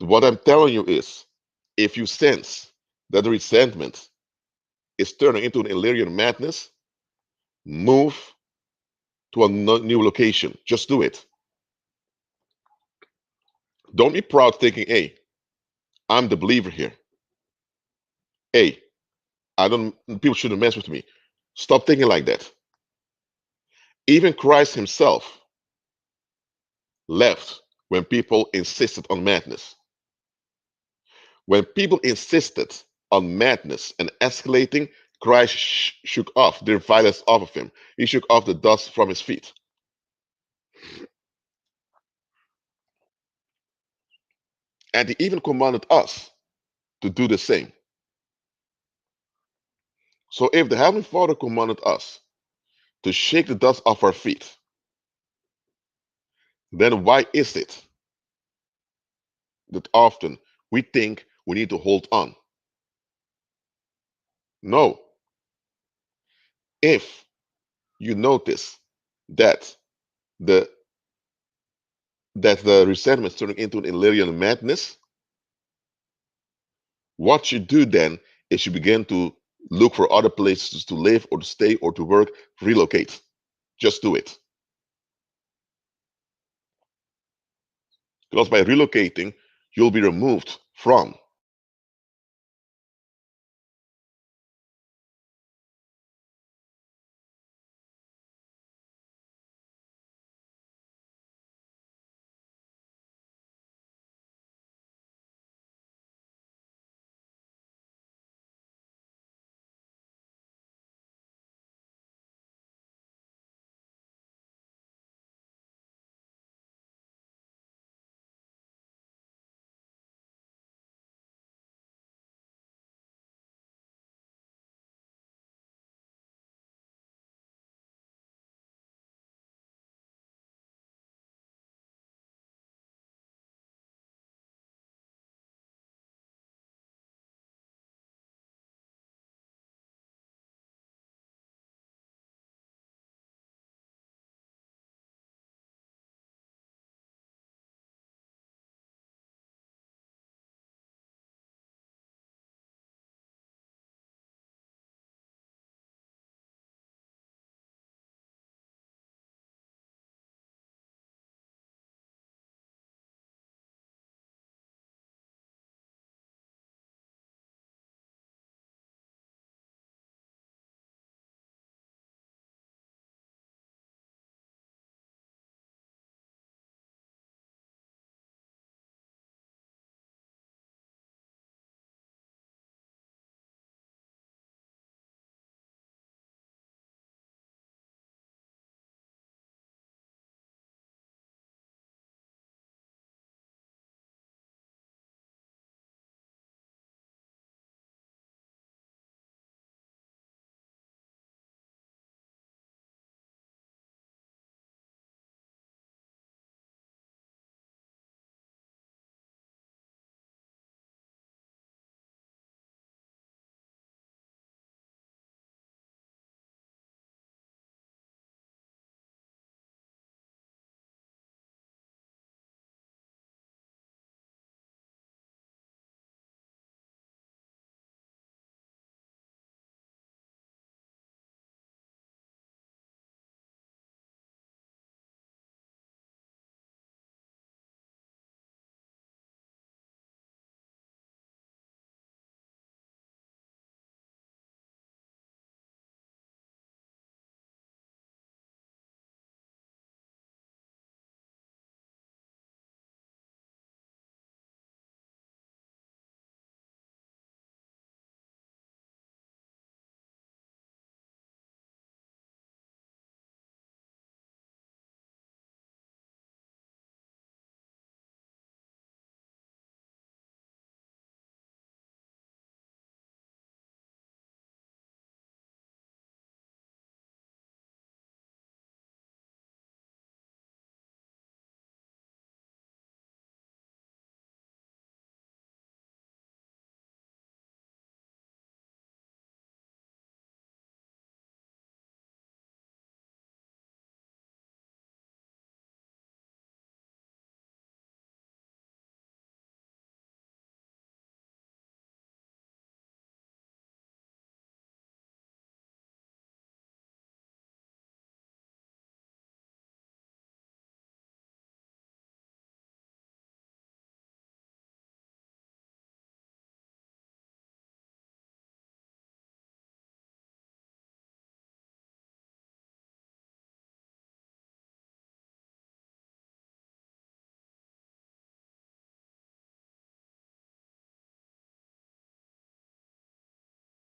What I'm telling you is if you sense that the resentment is turning into an Illyrian madness, move to a new location. Just do it. Don't be proud thinking, hey, I'm the believer here. Hey, I don't people shouldn't mess with me. Stop thinking like that. Even Christ himself left when people insisted on madness. When people insisted on madness and escalating, Christ shook off their violence off of him. He shook off the dust from his feet. And he even commanded us to do the same. So if the Heavenly Father commanded us to shake the dust off our feet, then why is it that often we think we need to hold on? No. If you notice that the the resentment is turning into an Illyrian madness, what you do then is you begin to look for other places to live or to stay or to work, relocate. Just do it. Because by relocating, you'll be removed from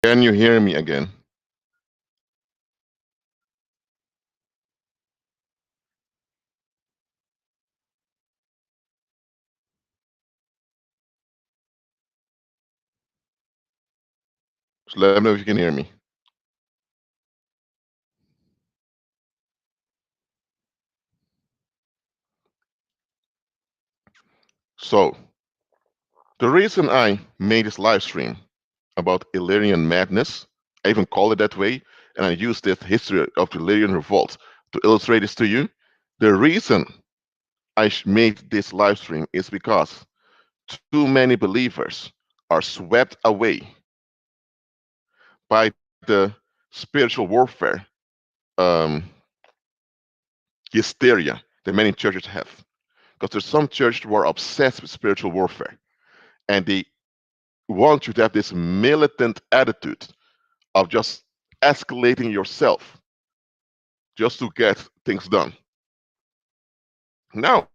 Can you hear me again? So let me know if you can hear me. So, the reason I made this live stream about Illyrian Madness, I even call it that way, and I use this history of the Illyrian Revolt to illustrate this to you. The reason I made this live stream is because too many believers are swept away by the spiritual warfare um, hysteria that many churches have. Because there's some churches who are obsessed with spiritual warfare, and they want you to have this militant attitude of just escalating yourself just to get things done. Now,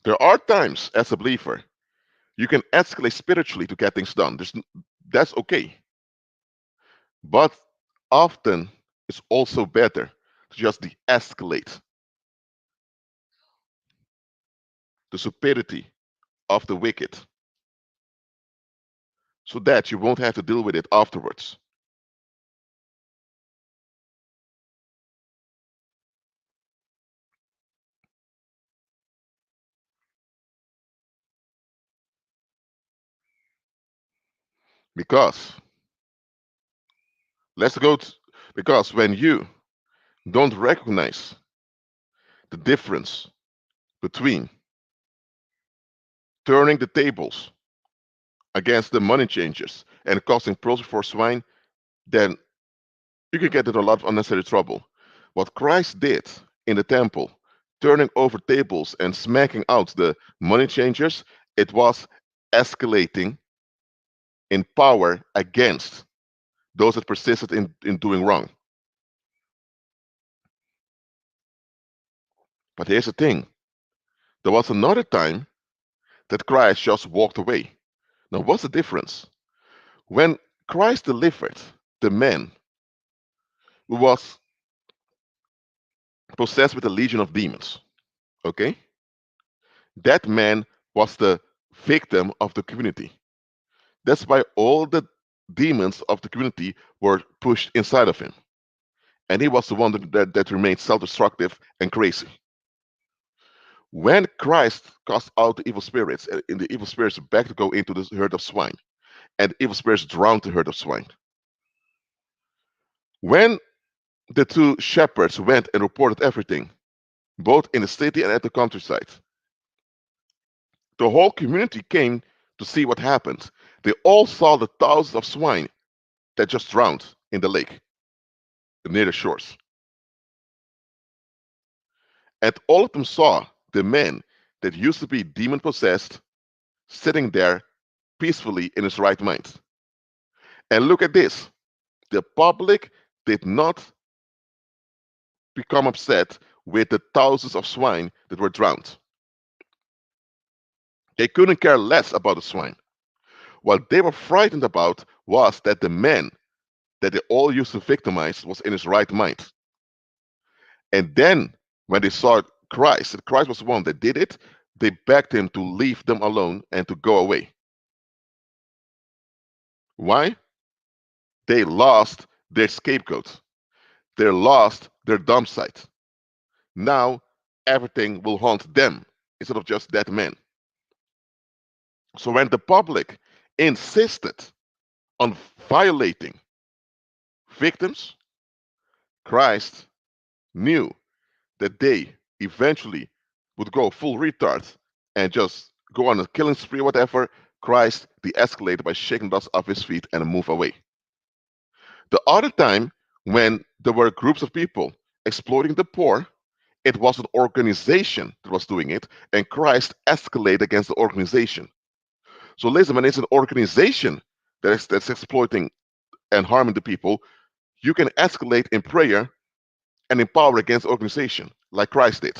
there are times as a believer you can escalate spiritually to get things done. That's okay. But often it's also better to just de escalate the stupidity of the wicked so that you won't have to deal with it afterwards. Because let's go to, because when you don't recognize the difference between turning the tables against the money changers and causing profit for swine, then you can get into a lot of unnecessary trouble. What Christ did in the temple, turning over tables and smacking out the money changers, it was escalating in power against those that persisted in doing wrong. But here's the thing, there was another time that Christ just walked away. Now, what's the difference? When Christ delivered the man who was possessed with a legion of demons, okay? That man was the victim of the community. That's why all the demons of the community were pushed inside of him. And he was the one that remained self destructive and crazy. When Christ cast out the evil spirits, and the evil spirits back to go into the herd of swine, and the evil spirits drowned the herd of swine. When the two shepherds went and reported everything, both in the city and at the countryside, the whole community came to see what happened. They all saw the thousands of swine that just drowned in the lake near the shores. And all of them saw the man that used to be demon possessed sitting there peacefully in his right mind. And look at this, the public did not become upset with the thousands of swine that were drowned. They couldn't care less about the swine. What they were frightened about was that the man that they all used to victimize was in his right mind. And then when they saw Christ, and Christ was the one that did it, they begged him to leave them alone and to go away. Why? They lost their scapegoat. They lost their dump site. Now everything will haunt them instead of just that man. So when the public insisted on violating victims, Christ knew that they eventually would go full retard and just go on a killing spree or whatever. Christ de-escalated by shaking dust off his feet and move away. The other time when there were groups of people exploiting the poor, it was an organization that was doing it, and Christ escalated against the organization. So listen, when it's an organization that's exploiting and harming the people, you can escalate in prayer and in power against the organization, like Christ did.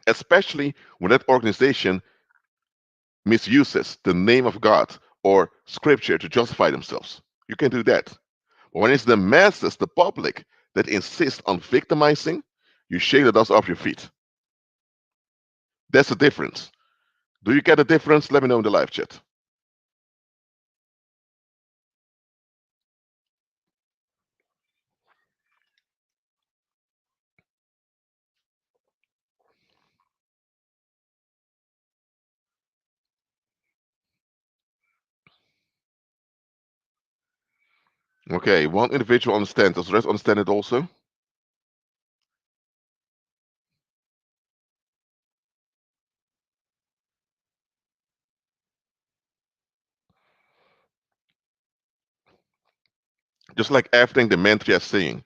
Especially when that organization misuses the name of God or scripture to justify themselves. You can do that. But when it's the masses, the public, that insist on victimizing, you shake the dust off your feet. That's the difference. Do you get the difference? Let me know in the live chat. Okay, one individual understands. Does the rest understand it also? Just like everything the mentee is saying,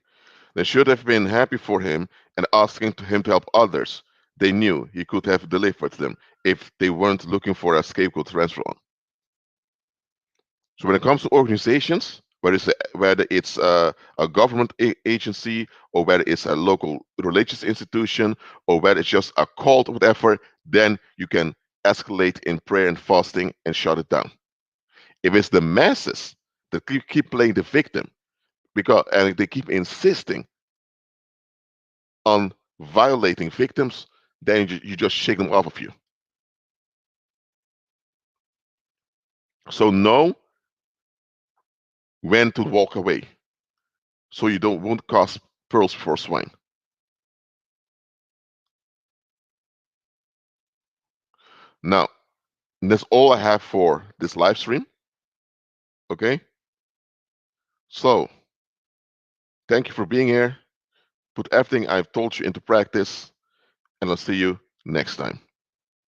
they should have been happy for him and asking him to help others. They knew he could have delivered them if they weren't looking for a scapegoat to transfer on. So when it comes to organizations, whether it's a government agency or whether it's a local religious institution or whether it's just a cult or whatever, then you can escalate in prayer and fasting and shut it down. If it's the masses that keep playing the victim and they keep insisting on violating victims, then you just shake them off of you. So know when to walk away so you won't cause pearls before swine. Now, that's all I have for this live stream. Okay? So, thank you for being here. Put everything I've told you into practice, and I'll see you next time.